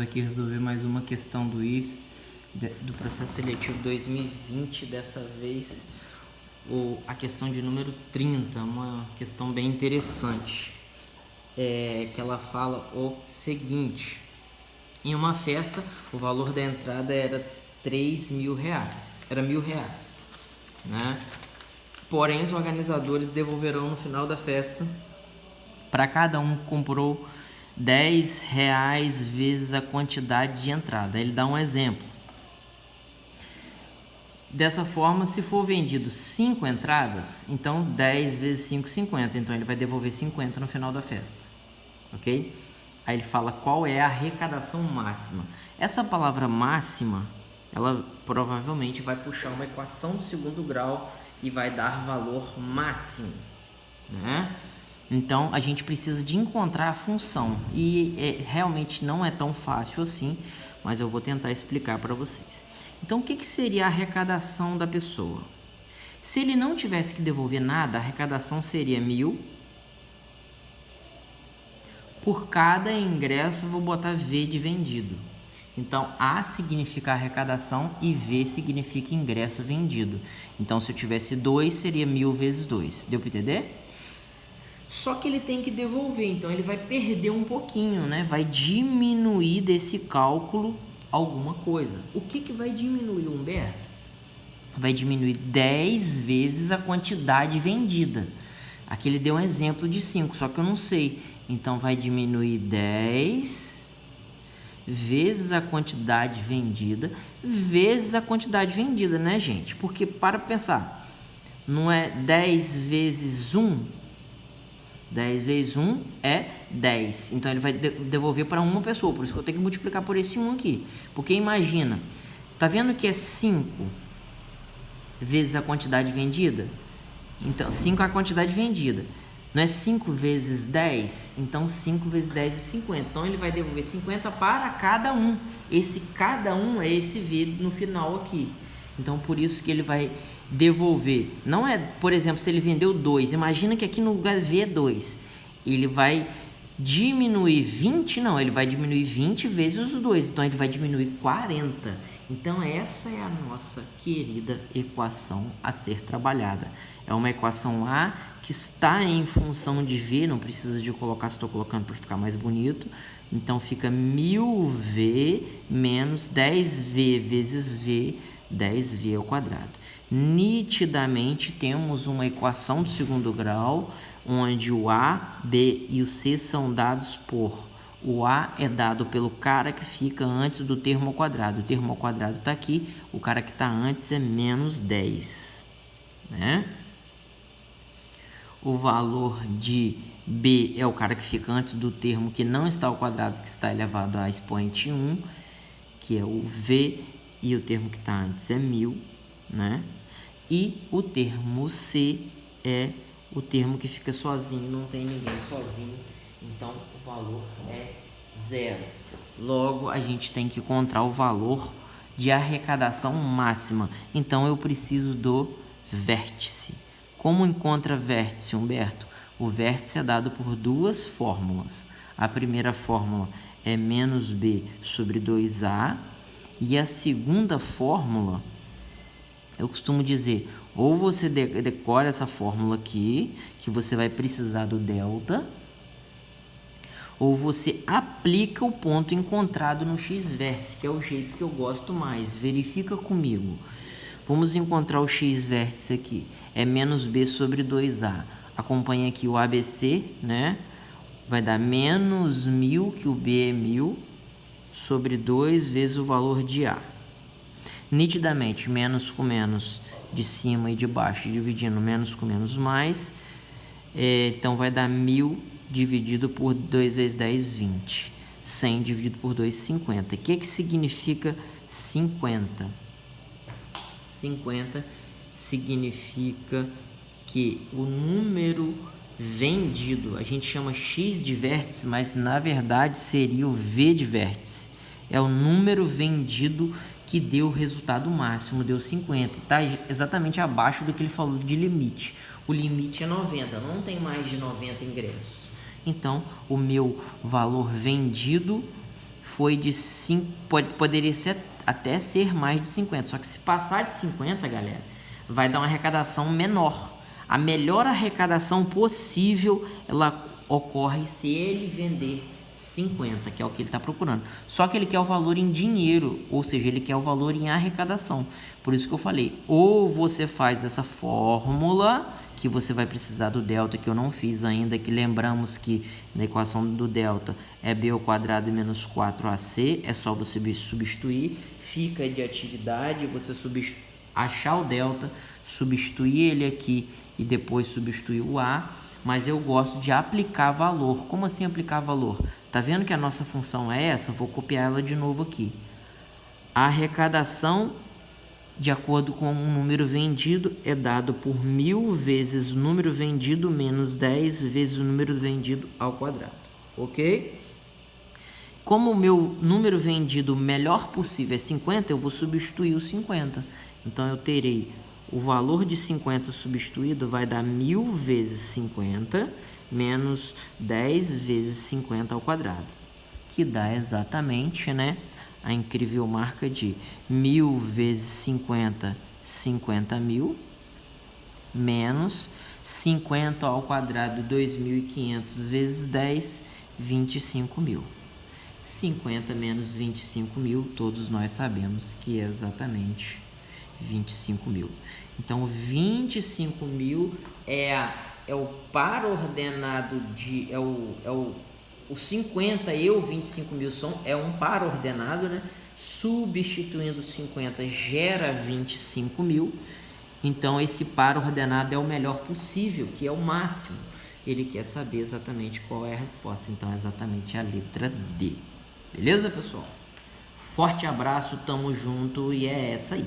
aqui resolver mais uma questão do IFES, do processo seletivo 2020, dessa vez a questão de número 30, uma questão bem interessante, que ela fala o seguinte: em uma festa o valor da entrada era R$3.000, era R$1.000, né? Porém, os organizadores devolverão no final da festa para cada um que comprou R$10 vezes a quantidade de entrada. Ele dá um exemplo. Dessa forma, se for vendido 5 entradas, então 10 vezes 5, 50. Então ele vai devolver 50 no final da festa, ok? Aí ele fala qual é a arrecadação máxima. Essa palavra máxima, ela provavelmente vai puxar uma equação do segundo grau e vai dar valor máximo, né? Então a gente precisa de encontrar a função e realmente não é tão fácil assim, mas eu vou tentar explicar para vocês. Então o que seria a arrecadação da pessoa? Se ele não tivesse que devolver nada, a arrecadação seria 1.000. Por cada ingresso eu vou botar V de vendido. Então A significa arrecadação e V significa ingresso vendido. Então se eu tivesse 2 seria 1.000 vezes 2. Deu para entender? Só que ele tem que devolver, então ele vai perder um pouquinho, né? Vai diminuir desse cálculo alguma coisa. O que vai diminuir, Humberto? Vai diminuir 10 vezes a quantidade vendida. Aqui ele deu um exemplo de 5, só que eu não sei. Então vai diminuir 10 vezes a quantidade vendida, vezes a quantidade vendida, né, gente? Porque para pensar, não é 10 vezes 1? 10 vezes 1 é 10. Então ele vai devolver para uma pessoa. Por isso que eu tenho que multiplicar por esse 1 aqui. Porque imagina, tá vendo que é 5 vezes a quantidade vendida? Então 5 é a quantidade vendida. Não é 5 vezes 10? Então 5 vezes 10 é 50. Então ele vai devolver 50 para cada um. Esse cada um é esse V no final aqui. Então por isso que ele vai devolver. Não é, por exemplo, se ele vendeu 2. Imagina que aqui no lugar V é 2. Ele vai diminuir 20? Não, ele vai diminuir 20 vezes os 2. Então ele vai diminuir 40. Então essa é a nossa querida equação a ser trabalhada. É uma equação A que está em função de V. Não precisa de colocar, estou colocando para ficar mais bonito. Então fica 1000V menos 10V vezes V, 10V ao quadrado. Nitidamente temos uma equação do segundo grau, onde o A, B e o C são dados por... O A é dado pelo cara que fica antes do termo ao quadrado. O termo ao quadrado está aqui, o cara que está antes é menos 10, né? O valor de B é o cara que fica antes do termo que não está ao quadrado, que está elevado a expoente 1, que é o V, e o termo que está antes é 1000, né? E o termo C é o termo que fica sozinho, não tem ninguém sozinho, então o valor é 0. Logo, a gente tem que encontrar o valor de arrecadação máxima. Então, eu preciso do vértice. Como encontra vértice, Humberto? O vértice é dado por duas fórmulas. A primeira fórmula é menos B sobre 2A. E a segunda fórmula, eu costumo dizer, ou você decora essa fórmula aqui, que você vai precisar do delta, ou você aplica o ponto encontrado no x-vértice, que é o jeito que eu gosto mais. Verifica comigo. Vamos encontrar o x-vértice aqui. É menos B sobre 2A. Acompanha aqui o ABC, né? Vai dar menos 1000, que o B é 1000, sobre 2 vezes o valor de A. Nitidamente, menos com menos de cima e de baixo, dividindo menos com menos mais. Então, vai dar 1000 dividido por 2 vezes 10, 20. 100 dividido por 2, 50. O que significa 50? 50 significa que o número vendido, a gente chama x de vértice, mas na verdade seria o V de vértice. É o número vendido que deu o resultado máximo, deu 50. Está exatamente abaixo do que ele falou de limite. O limite é 90, não tem mais de 90 ingressos. Então, o meu valor vendido foi de 5, poderia ser, até ser mais de 50. Só que se passar de 50, galera, vai dar uma arrecadação menor. A melhor arrecadação possível, ela ocorre se ele vender 50, que é o que ele está procurando. Só que ele quer o valor em dinheiro, ou seja, ele quer o valor em arrecadação. Por isso que eu falei, ou você faz essa fórmula, que você vai precisar do delta, que eu não fiz ainda, que lembramos que na equação do delta é b ao quadrado menos 4ac, é só você substituir, fica de atividade, você achar o delta, substituir ele aqui e depois substituir o a, mas eu gosto de aplicar valor. Como assim aplicar valor? Tá vendo que a nossa função é essa? Vou copiar ela de novo aqui. A arrecadação de acordo com o número vendido é dado por 1000 vezes o número vendido menos 10 vezes o número vendido ao quadrado, ok? Como o meu número vendido melhor possível é 50, eu vou substituir o 50. Então, eu terei o valor de 50 substituído vai dar 1000 vezes 50 menos 10 vezes 50 ao quadrado, que dá exatamente, né, a incrível marca de 1000 vezes 50, 50.000, menos 50 ao quadrado, 2.500 vezes 10, 25.000. 50 menos 25.000, todos nós sabemos que é exatamente 25.000. Então, 25.000 é o par ordenado de... O 50 e o 25.000 é um par ordenado, né? Substituindo 50 gera 25.000. Então, esse par ordenado é o melhor possível, que é o máximo. Ele quer saber exatamente qual é a resposta. Então, é exatamente a letra D. Beleza, pessoal? Forte abraço, tamo junto e é essa aí.